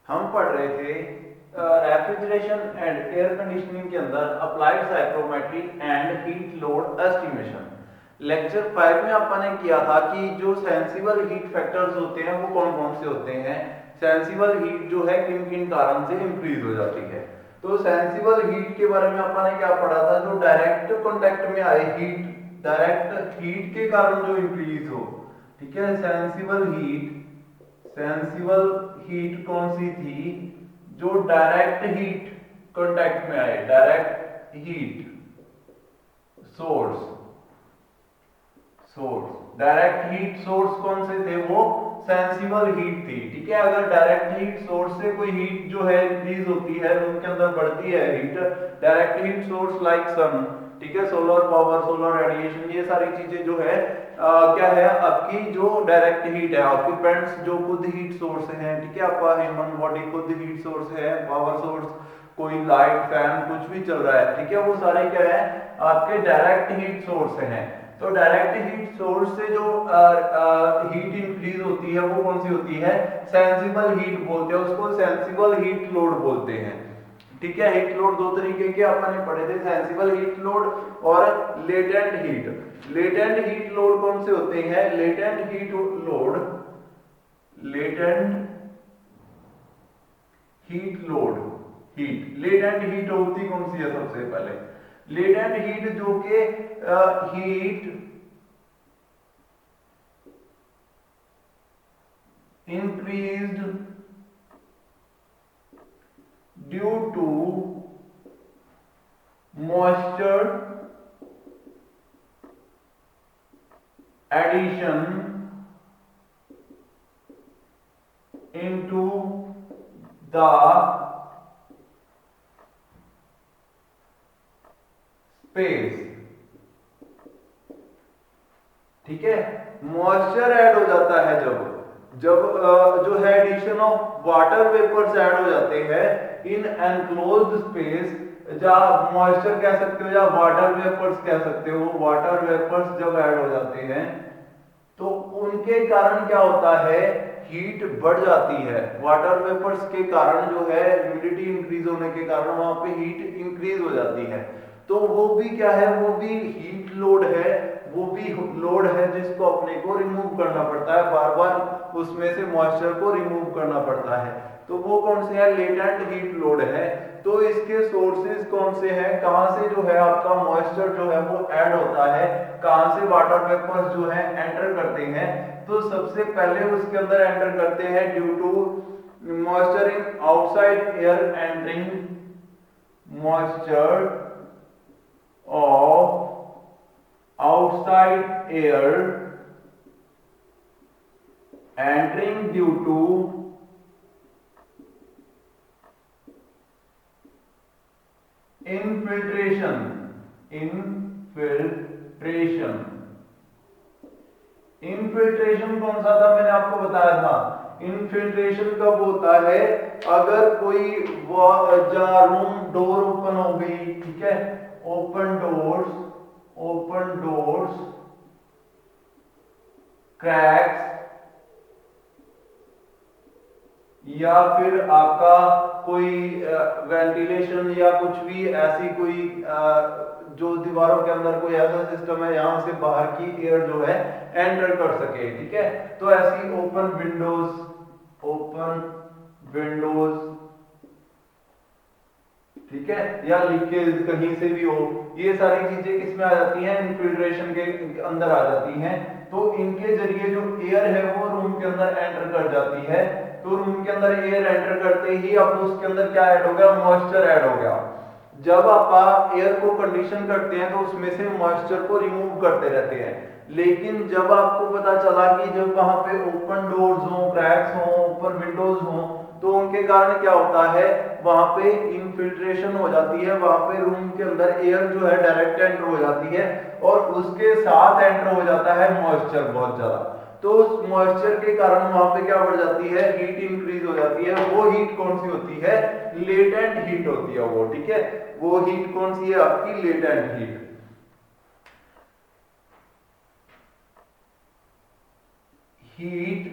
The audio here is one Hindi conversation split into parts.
हम पढ़ रहे थे रेफ्रिजरेशन एंड एयर कंडीशनिंग के अंदर applied psychrometry and heat load estimation. Lecture 5 में अपन ने किया था कि जो सेंसिबल हीट फैक्टर्स होते हैं वो कौन कौन से होते हैं। सेंसिबल हीट जो है किन किन कारण से इंक्रीज हो जाती है। तो सेंसिबल हीट के बारे में अपन ने क्या पढ़ा था, जो डायरेक्ट कांटेक्ट में आए हीट, डायरेक्ट हीट के कारण जो इंक्रीज हो। ठीक है, सेंसिबल हीट कौन सी थी, जो डायरेक्ट हीट कांटेक्ट में आए, direct heat source source direct heat source कौन से थे, वो सेंसिबल हीट थी। ठीक है, अगर डायरेक्ट हीट सोर्स से कोई हीट जो है इंक्रीज होती है, रूम के अंदर बढ़ती है heat, direct heat source like sun, ठीक है, सोलर पावर, सोलर रेडिएशन, ये सारी चीजें जो है क्या है आपकी जो डायरेक्ट हीट है, ऑक्यूपेंट्स जो खुद हीट सोर्स हैं। ठीक है, आपका ह्यूमन बॉडी खुद हीट सोर्स है, पावर सोर्स, कोई लाइट फैन कुछ भी चल रहा है। ठीक है, वो सारे क्या है आपके डायरेक्ट हीट सोर्स हैं। तो डायरेक्ट हीट सोर्स से जो हीट इंक्रीज होती है वो कौन सी होती है, सेंसिबल हीट बोलते हैं उसको, सेंसिबल हीट लोड बोलते हैं। ठीक है, हीट लोड दो तरीके के अपन ने पढ़े थे, सेंसिबल हीट लोड और latent heat. Latent heat load कौन से होते हैं, latent heat load, heat latent heat होती कौन सी है, सबसे पहले लेटेंट हीट जो कि heat increased due to moisture addition into the space। ठीक है, मॉइस्चर ऐड हो जाता है जब जो है addition of water vapours add हो जाते हैं इन एनक्लोज्ड स्पेस, या मॉइस्चर कह सकते हो या वाटर वेपर्स कह सकते हो, वाटर वेपर्स जब ऐड हो जाते हैं तो उनके कारण क्या होता है, हीट बढ़ जाती है। वाटर वेपर्स के कारण जो है ह्यूमिडिटी इंक्रीज होने के कारण वहां पे हीट इंक्रीज हो जाती है। तो वो भी क्या है, वो भी हीट लोड है, वो भी लोड है जिसको अपने को रिमूव करना पड़ता है, बार बार उसमें से मॉइस्चर को रिमूव करना पड़ता है। तो वो कौन से है, लेटेंट हीट लोड है। तो इसके सोर्सेज कौन से हैं, कहां से जो है आपका मॉइस्चर जो है वो ऐड होता है, कहां से वाटर वेपर्स जो है एंटर करते हैं। तो सबसे पहले उसके अंदर एंटर करते हैं due to moisture in outside air entering, moisture of outside air entering due to infiltration कौन सा था, मैंने आपको बताया था। इनफिल्ट्रेशन कब होता है, अगर कोई रूम डोर ओपन हो गई, ठीक है, ओपन डोर्स क्रैक्स, या फिर आपका कोई वेंटिलेशन या कुछ भी ऐसी कोई जो दीवारों के अंदर कोई ऐसा सिस्टम है यहां से बाहर की एयर जो है एंटर कर सके। ठीक है, तो ऐसी ओपन विंडोज, ठीक है, या लीकेज कहीं से भी हो, ये सारी चीजें किसमें आ जाती हैं, इन्फिल्ट्रेशन के अंदर आ जाती हैं। तो इनके जरिए जो एयर है वो रूम के अंदर एंटर कर जाती है। तो रूम के अंदर एयर एंटर करते ही अब उसके अंदर क्या ऐड हो गया, मॉइस्चर ऐड हो गया। जब आप एयर को कंडीशन करते हैं तो उसमें से मॉइस्चर को रिमूव करते रहते हैं, लेकिन जब आपको पता चला कि जब वहां पे ओपन डोर्स हो, क्रैक्स हो, ओपन विंडोज हो, तो उनके कारण क्या होता है, वहां पे इनफिल्ट्रेशन हो जाती है, वहां पे रूम के अंदर एयर जो है डायरेक्ट एंटर हो जाती है और उसके साथ एंटर हो जाता है मॉइस्चर बहुत ज्यादा। तो उस मॉइस्चर के कारण वहां पे क्या बढ़ जाती है, हीट इंक्रीज हो जाती है। वो हीट कौन सी होती है, लेटेंट हीट होती है वो। ठीक है, वो हीट कौन सी है आपकी, latent heat. Heat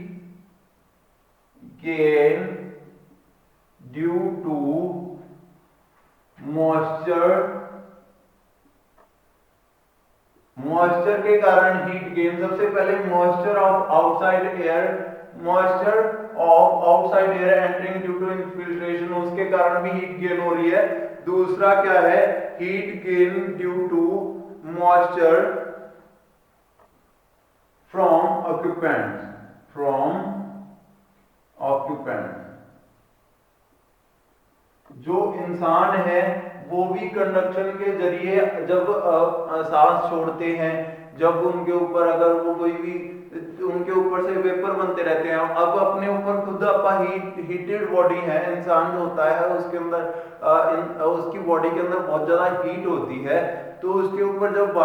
gain due to moisture के कारण हीट गेन। सबसे पहले moisture of outside air entering due to infiltration, उसके कारण भी हीट गेन हो रही है। दूसरा क्या है, heat gain due to moisture from occupant. जो इंसान है वो भी कंडक्शन के जरिए जब सांस छोड़ते हैं, जब उनके ऊपर अगर वो कोई भी उनके ऊपर से वेपर बनते रहते हैं, अब अपने ऊपर खुद अपा हीटेड बॉडी है, इंसान जो होता है उसके अंदर उसकी बॉडी के अंदर बहुत ज्यादा हीट होती है, तो उसके ऊपर जब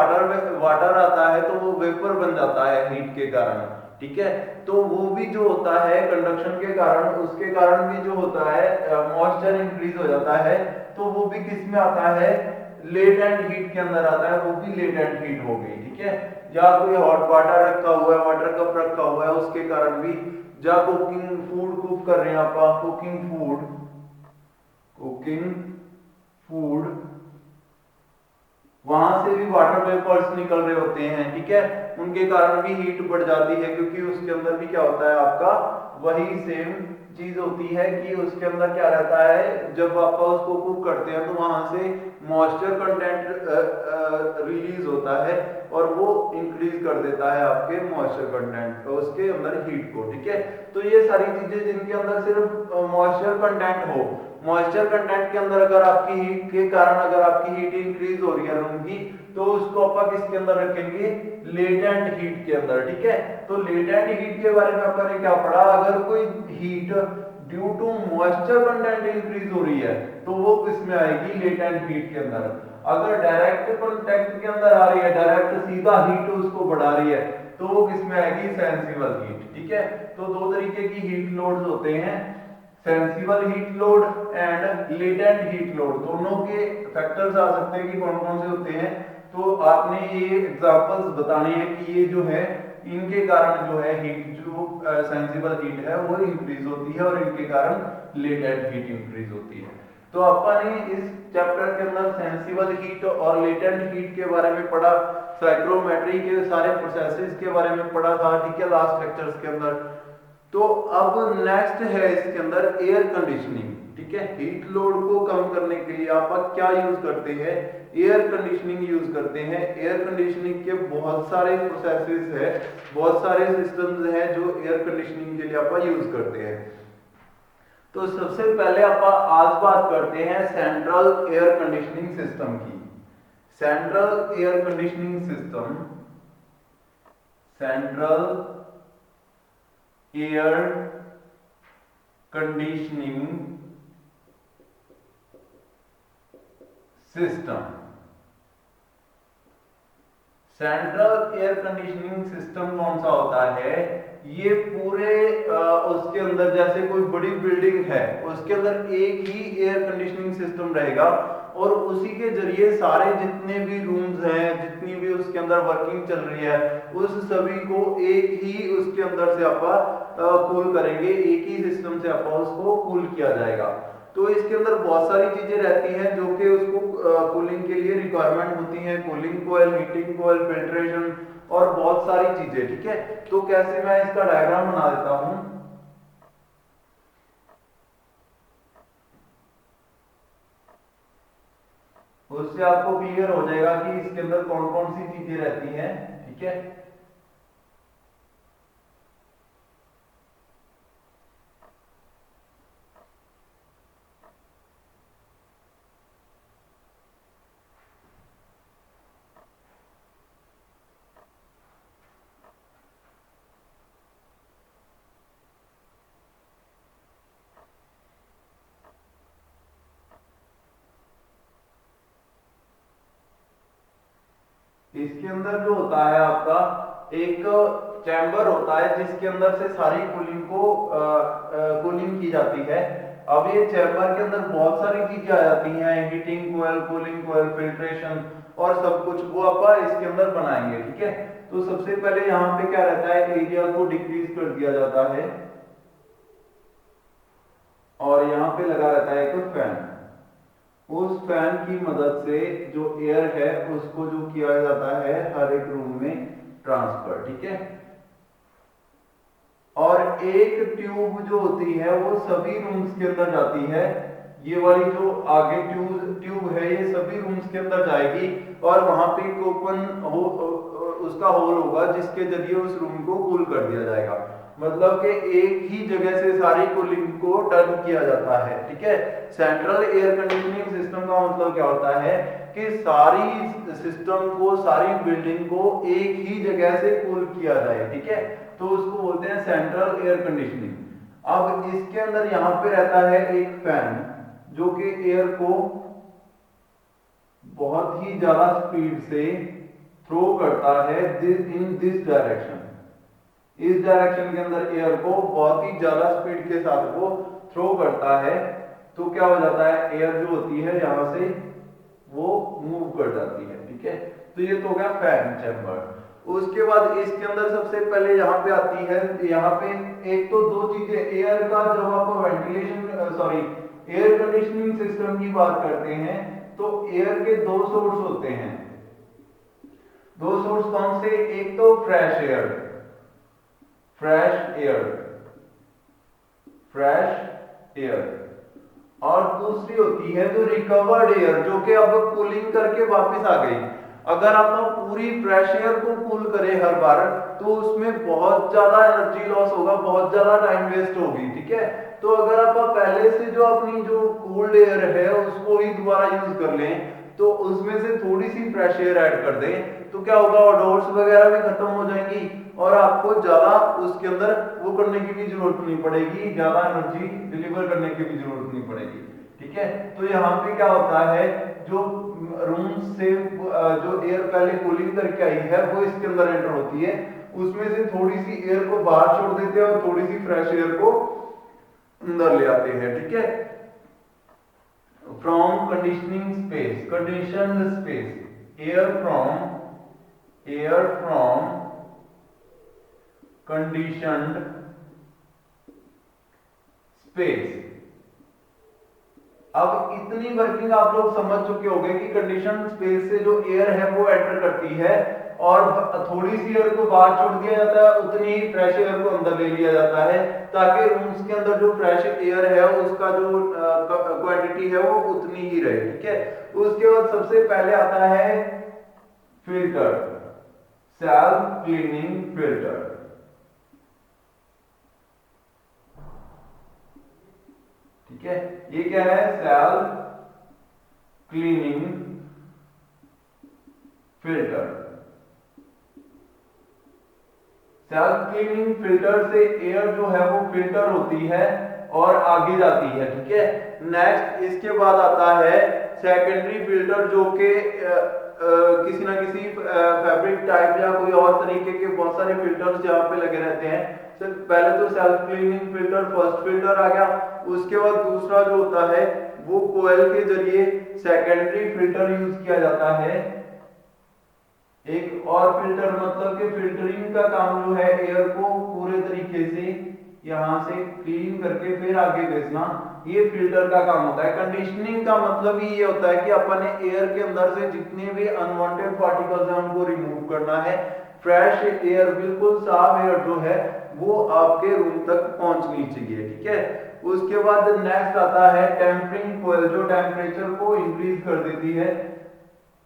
वाटर आता है तो वो वेपर बन जाता है हीट के कारण, ठीक है। तो वो भी जो होता है कंडक्शन के कारण, उसके कारण भी जो होता है मॉइस्चर इंक्रीज हो जाता है, तो वो भी किस में आता है, लेटेंट हीट के अंदर आता है, वो भी लेटेंट हीट हो गई, ठीक है। या कोई हॉट वाटर रखा हुआ है, वाटर कप रखा हुआ है, उसके कारण भी, या कुकिंग फूड कुक कर रहे हैं आप, कुकिंग फूड वहां से भी वाटर वेपर्स निकल रहे होते हैं, ठीक है, उनके कारण भी हीट बढ़ जाती है, क्योंकि उसके अंदर भी क्या होता है आपका वही सेम चीज होती है कि उसके अंदर क्या रहता है, जब आप उसको कुक करते हैं तो वहां से मॉइस्चर कंटेंट रिलीज होता है और वो इंक्रीज कर देता है आपके मॉइस्चर कंटेंट उसके अंदर हीट को, ठीक है। तो ये सारी चीजें जिनके अंदर सिर्फ मॉइस्चर कंटेंट हो, मॉइस्चर कंटेंट के अंदर अगर आपकी हीट के कारण अगर आपकी हीट इंक्रीज हो रही है रूम की, तो उसको आप किसके अंदर रखेंगे, लेटेंट हीट के अंदर, ठीक है। तो लेटेंट हीट के बारे में आपने क्या पढ़ा, अगर कोई heat due to moisture content increase हो रही है तो वो किसमें आएगी, लेटेंट हीट के अंदर। अगर डायरेक्ट कांटेक्ट के अंदर आ रही है, डायरेक्ट सीधा हीट उसको बढ़ा रही है, तो वो किसमें आएगी, सेंसिबल हीट, ठीक है। तो दो तरीके की हीट लोड्स होते हैं, sensible heat load and latent heat load, दोनों के फैक्टर्स आ सकते हैं कि कौन कौन से होते हैं। तो आपने ये एग्जांपल्स बताने हैं कि ये जो है इनके कारण जो है हीट, जो सेंसिबल हीट है वो इंक्रीज होती है और इनके कारण लेटेंट हीट इंक्रीज होती है। तो आपने इस चैप्टर के अंदर सेंसिबल हीट और लेटेंट हीट के बारे में पढ़ा, साइक्रोमेट्री के सारे प्रोसेसेस के बारे में पढ़ा था, ठीक है, लास्ट लेक्चर्स के अंदर। तो अब नेक्स्ट है इसके अंदर एयर कंडीशनिंग, ठीक है। हीट लोड को कम करने के लिए आप क्या यूज करते हैं, एयर कंडीशनिंग यूज करते हैं। एयर कंडीशनिंग के बहुत सारे प्रोसेसेस है, बहुत सारे सिस्टम्स हैं जो एयर कंडीशनिंग के लिए आप यूज करते हैं। तो सबसे पहले आप आज बात करते हैं सेंट्रल एयर कंडीशनिंग सिस्टम की। Central air conditioning system, central air conditioning system. Central air conditioning system कौन सा होता है, ये पूरे उसके अंदर जैसे कोई बड़ी बिल्डिंग है उसके अंदर एक ही एयर कंडीशनिंग सिस्टम रहेगा और उसी के जरिए सारे जितने भी रूम्स हैं, जितनी भी उसके अंदर वर्किंग चल रही है, उस सभी को एक ही उसके अंदर से आप कूल करेंगे, एक ही सिस्टम से आप उसको कूल किया जाएगा। तो इसके अंदर बहुत सारी चीजें रहती हैं जो कि उसको कूलिंग के लिए रिक्वायरमेंट होती हैं, कूलिंग कोयल, हीटिंग कोयल, फिल्ट्रेशन और बहुत सारी चीजें, ठीक है। तो कैसे मैं इसका डायग्राम बना देता हूं, उससे आपको क्लियर हो जाएगा कि इसके अंदर कौन कौन सी चीजें रहती हैं, ठीक है। इसके अंदर जो होता है आपका एक चैम्बर होता है जिसके अंदर से सारी कूलिंग को कूलिंग की जाती है। अब ये चैम्बर के अंदर बहुत सारी चीजें आ जाती हैं, हीटिंग कोयल, कूलिंग कोयल, फिल्ट्रेशन और सब कुछ वो आप इसके अंदर बनाएंगे, ठीक है। तो सबसे पहले यहाँ पे क्या रहता है, एरिया को डिक्रीज कर दिया जाता है और यहाँ पे लगा रहता है एक फैन। उस फैन की मदद से जो एयर है उसको जो किया जाता है हर एक रूम में ट्रांसफर, ठीक है। और एक ट्यूब जो होती है वो सभी रूम्स के अंदर जाती है। ये वाली जो आगे ट्यूब है ये सभी रूम्स के अंदर जाएगी और वहां पे एक ओपन हो उसका होल होगा जिसके जरिए उस रूम को कूल कर दिया जाएगा। मतलब कि एक ही जगह से सारी कूलिंग को डन किया जाता है, ठीक है। सेंट्रल एयर कंडीशनिंग सिस्टम का मतलब क्या होता है कि सारी सिस्टम को, सारी बिल्डिंग को एक ही जगह से कूल किया जाए, ठीक है। तो उसको बोलते हैं सेंट्रल एयर कंडीशनिंग। अब इसके अंदर यहां पे रहता है एक फैन जो कि एयर को बहुत ही ज्यादा स्पीड से थ्रो करता है इन दिस डायरेक्शन। इस डायरेक्शन के अंदर एयर को बहुत ही ज्यादा स्पीड के साथ वो थ्रो करता है। तो क्या हो जाता है, एयर जो होती है यहां से वो मूव कर जाती है, ठीक है। तो ये तो हो गया फैन चैम्बर। उसके बाद इसके अंदर सबसे पहले यहाँ पे आती है, यहाँ पे एक तो दो चीजें एयर का, जब आप ventilation sorry air conditioning system की बात करते हैं तो एयर के दो सोर्स होते हैं। दो सोर्स कौन से, एक तो fresh air, fresh air, fresh air, और दूसरी होती है जो रिकवर्ड एयर जो कि अब कूलिंग करके वापस आ गई। अगर आप पूरी फ्रेश एयर को कूल करें हर बार तो उसमें बहुत ज्यादा एनर्जी लॉस होगा, बहुत ज्यादा टाइम वेस्ट होगी, ठीक है। तो अगर आप पहले से जो अपनी जो कूल्ड एयर है उसको ही दोबारा यूज कर लें तो उसमें से थोड़ी सी फ्रेश एयर ऐड कर दें तो क्या होगा, ओडोर्स वगैरह भी खत्म हो जाएंगी और आपको ज्यादा उसके अंदर वो करने की भी जरूरत नहीं पड़ेगी, ज्यादा एनर्जी डिलीवर करने की भी जरूरत नहीं पड़ेगी, ठीक है। तो यहाँ पे क्या होता है, जो रूम से जो एयर पहले कूलिंग करके आई है वो इसके अंदर एंटर होती है, उसमें से थोड़ी सी एयर को बाहर छोड़ देते हैं और थोड़ी सी फ्रेश एयर को अंदर ले आते हैं, ठीक है। From conditioning space, conditioned space, air from conditioned space. अब इतनी वर्किंग आप लोग समझ चुके होंगे कि कंडीशन स्पेस से जो एयर है वो एंटर करती है और थोड़ी सी एयर को बाहर छोड़ दिया जाता है, उतनी ही फ्रेश एयर को अंदर ले लिया जाता है ताकि रूम्स के अंदर जो फ्रेश एयर है उसका जो क्वांटिटी है वो उतनी ही रहे, ठीक है। उसके बाद सबसे पहले आता है फिल्टर, सेल्फ क्लीनिंग फिल्टर, ठीक है। ये क्या है, self cleaning filter. Self cleaning filter से एयर जो है वो फिल्टर होती है और आगे जाती है, ठीक है। नेक्स्ट इसके बाद आता है सेकेंडरी फिल्टर जो कि किसी ना किसी फैब्रिक टाइप या कोई और तरीके के बहुत सारे फिल्टर्स यहाँ पे लगे रहते हैं। पहले तो self cleaning filter first filter आ गया, उसके बाद दूसरा जो होता है वो कोयल के जरिए सेकेंडरी फिल्टर यूज किया जाता है। एक और फिल्टर मतलब कि फिल्टरिंग का काम जो है एयर को पूरे तरीके से यहां से क्लीन करके फिर आगे भेजना, ये फिल्टर का काम होता है। कंडीशनिंग का मतलब ही ये होता है कि अपन ने एयर के अंदर से जितने भी अनवांटेड पार्टिकल्स हैं उनको रिमूव करना है। फ्रेश एयर, बिल्कुल साफ एयर जो है वो आपके रूम तक पहुंचनी चाहिए, ठीक है। उसके बाद नेक्स्ट आता है टेम्परिंग कोयल जो टेम्परेचर को इंक्रीज कर देती है,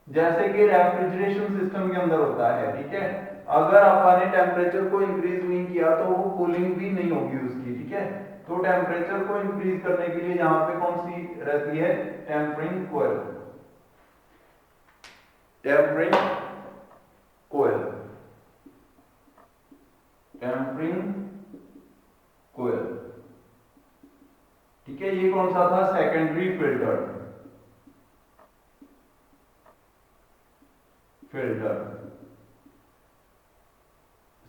जैसे कि रेफ्रिजरेशन सिस्टम के अंदर होता है, ठीक है। अगर आपने टेम्परेचर को इंक्रीज नहीं किया तो वो कूलिंग भी नहीं होगी उसकी, ठीक है। तो टेम्परेचर को इंक्रीज करने के लिए यहाँ पे कौन सी रहती है, टेम्परिंग कोयल, टेम्परिंग कोयल, टेम्परिंग कोयल, ठीक है। ये कौन सा था, सेकेंडरी फिल्टर,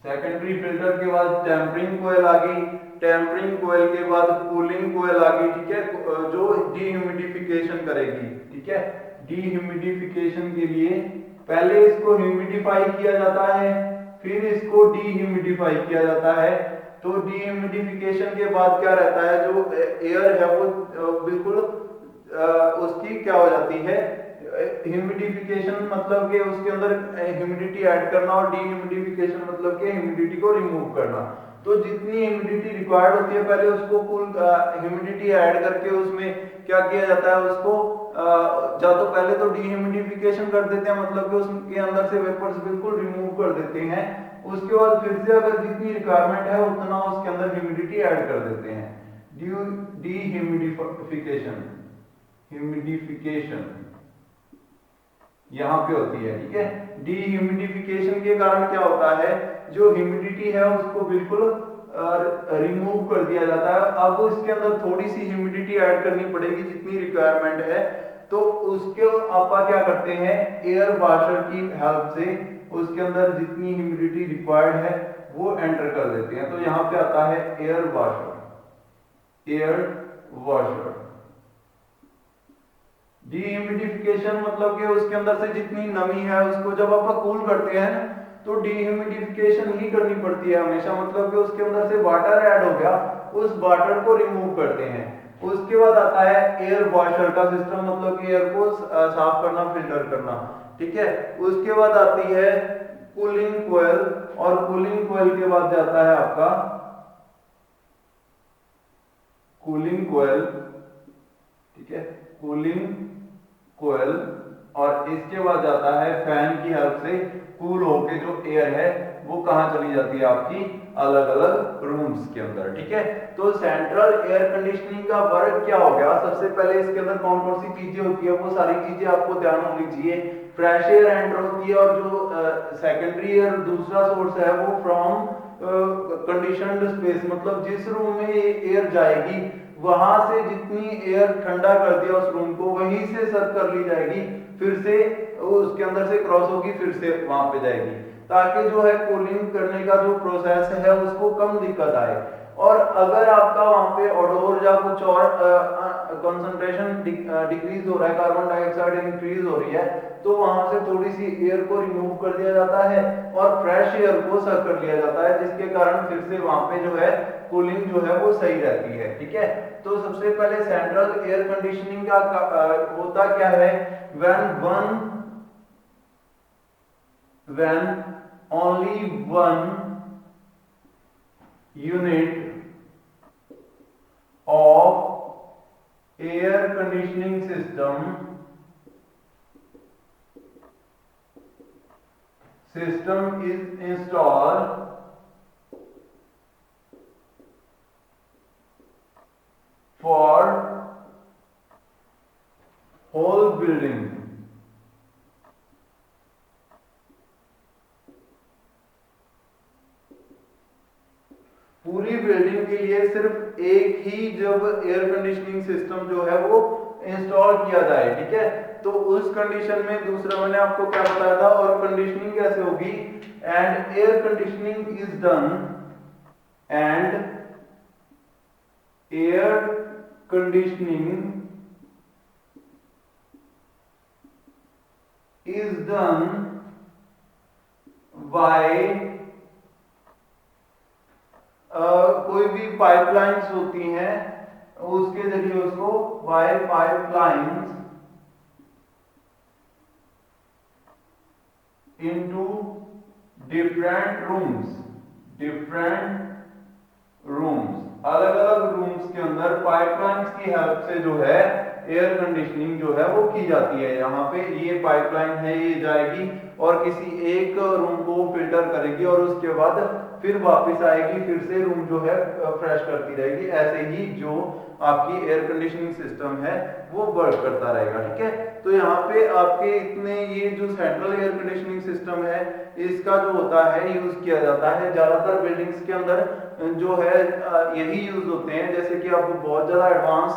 सेकेंडरी फिल्टर के बाद टेम्परिंग कोयल आ गई, टेम्परिंग कोयल के बाद कूलिंग कोयल आ गई, ठीक है, जो डीह्यूमिडिफिकेशन करेगी, ठीक है। डीह्यूमिडिफिकेशन के लिए पहले इसको ह्यूमिडिफाई किया जाता है फिर इसको डीह्यूमिडिफाई किया जाता है। तो डीह्यूमिडिफिकेशन के बाद क्या रहता है, जो एयर है वो बिल्कुल उसकी क्या हो जाती है, ह्यूमिडिफिकेशन मतलब कि उसके अंदर ह्यूमिडिटी ऐड करना, और डीह्यूमिडिफिकेशन मतलब कि ह्यूमिडिटी को रिमूव करना। तो जितनी ह्यूमिडिटी रिक्वायर्ड होती है पहले उसको फुल ह्यूमिडिटी ऐड करके उसमें क्या किया जाता है, उसको या तो पहले तो डीह्यूमिडिफिकेशन कर देते हैं, मतलब कि उसके अंदर से वेपर्स बिल्कुल रिमूव कर देते हैं। उसके बाद फिर से अगर जितनी रिक्वायरमेंट है उतना उसके अंदर ह्यूमिडिटी ऐड कर देते हैं। डीह्यूमिडिफिकेशन, ह्यूमिडिफिकेशन यहां पे होती है, ठीक है। डीह्यूमिडिफिकेशन के कारण क्या होता है, जो ह्यूमिडिटी है उसको बिल्कुल रिमूव कर दिया जाता है। अब इसके अंदर थोड़ी सी ह्यूमिडिटी ऐड करनी पड़ेगी जितनी रिक्वायरमेंट है, तो उसके आप क्या करते हैं, एयर वाशर की हेल्प से उसके अंदर जितनी ह्यूमिडिटी रिक्वायर्ड है वो एंटर कर देते हैं। तो यहां पे आता है air washer, air washer. Dehumidification मतलब कि उसके अंदर से जितनी नमी है उसको जब आप कूल करते हैं तो डीह्यूमिडिफिकेशन ही करनी पड़ती है हमेशा, मतलब कि उसके अंदर से वाटर ऐड हो गया, उस वाटर को रिमूव करते हैं। उसके बाद आता है एयर वॉशर का सिस्टम, मतलब कि एयर को साफ करना, फिल्टर करना, ठीक है। उसके बाद आती है कूलिंग कोयल, और कूलिंग कोयल के बाद जाता है आपका कूलिंग कोयल, ठीक है, कूलिंग कोयल। और इसके बाद जाता है फैन की हेल्प से कूल होके जो एयर है वो कहां चली जाती है, आपकी अलग अलग रूम्स के अंदर, ठीक है। तो सेंट्रल एयर कंडीशनिंग का वर्क क्या हो गया, सबसे पहले इसके अंदर कौन कौन सी चीजें होती है वो सारी चीजें आपको ध्यान होनी चाहिए। फ्रेश एयर एंटर होती है, और जो सेकेंडरी एयर दूसरा सोर्स है वो फ्रॉम कंडीशनड स्पेस, मतलब जिस रूम में एयर जाएगी वहां से जितनी एयर ठंडा कर दिया उस रूम को वहीं से सर्व कर ली जाएगी, फिर से उसके अंदर से क्रॉस होगी, फिर से वहां पे जाएगी, ताकि जो है कूलिंग करने का जो प्रोसेस है उसको कम दिक्कत आए। और अगर आपका वहां पे ओडोर या कुछ और कंसंट्रेशन डिक्रीज हो रहा है, कार्बन डाइऑक्साइड इंक्रीज हो रही है, तो वहां से थोड़ी सी एयर को रिमूव कर दिया जाता है और फ्रेश एयर को सर्व कर लिया जाता है, जिसके कारण फिर से वहां पे जो है कूलिंग जो है वो सही रहती है, ठीक है। तो सबसे पहले सेंट्रल एयर कंडीशनिंग का होता क्या है, when only one unit of air conditioning system is installed for whole building, पूरी बिल्डिंग के लिए सिर्फ एक ही जब एयर कंडीशनिंग सिस्टम जो है वो इंस्टॉल किया जाए, ठीक है। तो उस कंडीशन में दूसरा मैंने आपको क्या बताया था, और कंडीशनिंग कैसे होगी, and air conditioning is done, and air conditioning is done by कोई भी पाइपलाइंस होती हैं उसके जरिए उसको by pipelines into different rooms, अलग अलग रूम्स के अंदर पाइपलाइंस की हेल्प से जो है एयर कंडीशनिंग जो है वो की जाती है। यहाँ पे ये पाइपलाइन है, ये जाएगी और किसी एक रूम को फिल्टर करेगी और उसके बाद फिर वापस आएगी, फिर से रूम जो है फ्रेश करती रहेगी। ऐसे ही जो आपकी एयर कंडीशनिंग सिस्टम है वो वर्क करता रहेगा, ठीक है। तो यहाँ पे आपके इतने ये जो सेंट्रल एयर कंडीशनिंग सिस्टम है इसका जो होता है यूज किया जाता है ज्यादातर बिल्डिंग्स के अंदर जो है यही यूज होते हैं। जैसे कि आपको बहुत ज्यादा एडवांस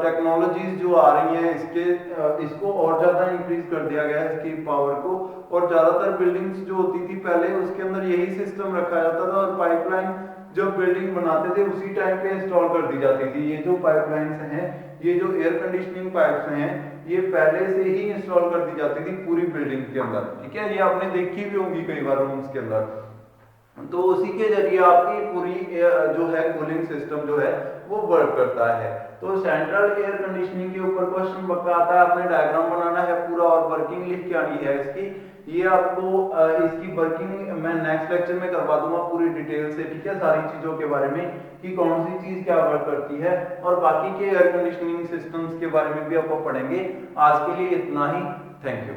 टेक्नोलॉजीज जो आ रही हैं इसको और ज्यादा इंक्रीज कर दिया गया है इसकी पावर को, और ज्यादातर बिल्डिंग्स जो होती थी पहले उसके अंदर यही सिस्टम रखा जाता था और पाइपलाइन जब बिल्डिंग बनाते थे उसी टाइम पे इंस्टॉल कर दी जाती थी। ये जो पाइपलाइंस हैं, ये जो एयर कंडीशनिंग पाइप्स हैं, ये पहले से ही इंस्टॉल कर दी जाती थी पूरी बिल्डिंग के अंदर, ठीक है। ये आपने देखी भी होंगी कई बार रूम्स के अंदर। तो उसी के जरिए आपकी पूरी जो है कूलिंग सिस्टम जो है वो वर्क करता है। तो सेंट्रल एयर कंडीशनिंग के ऊपर क्वेश्चन पक्का आता है, आपने डायग्राम बनाना है पूरा और वर्किंग लिख के आनी है इसकी। ये आपको इसकी वर्किंग मैं नेक्स्ट लेक्चर में करवा दूंगा पूरी डिटेल से, ठीक है, सारी चीजों के बारे में कि कौन सी चीज क्या वर्क करती है, और बाकी के एयर कंडीशनिंग सिस्टम्स के बारे में भी आपको पढ़ेंगे। आज के लिए इतना ही, थैंक यू।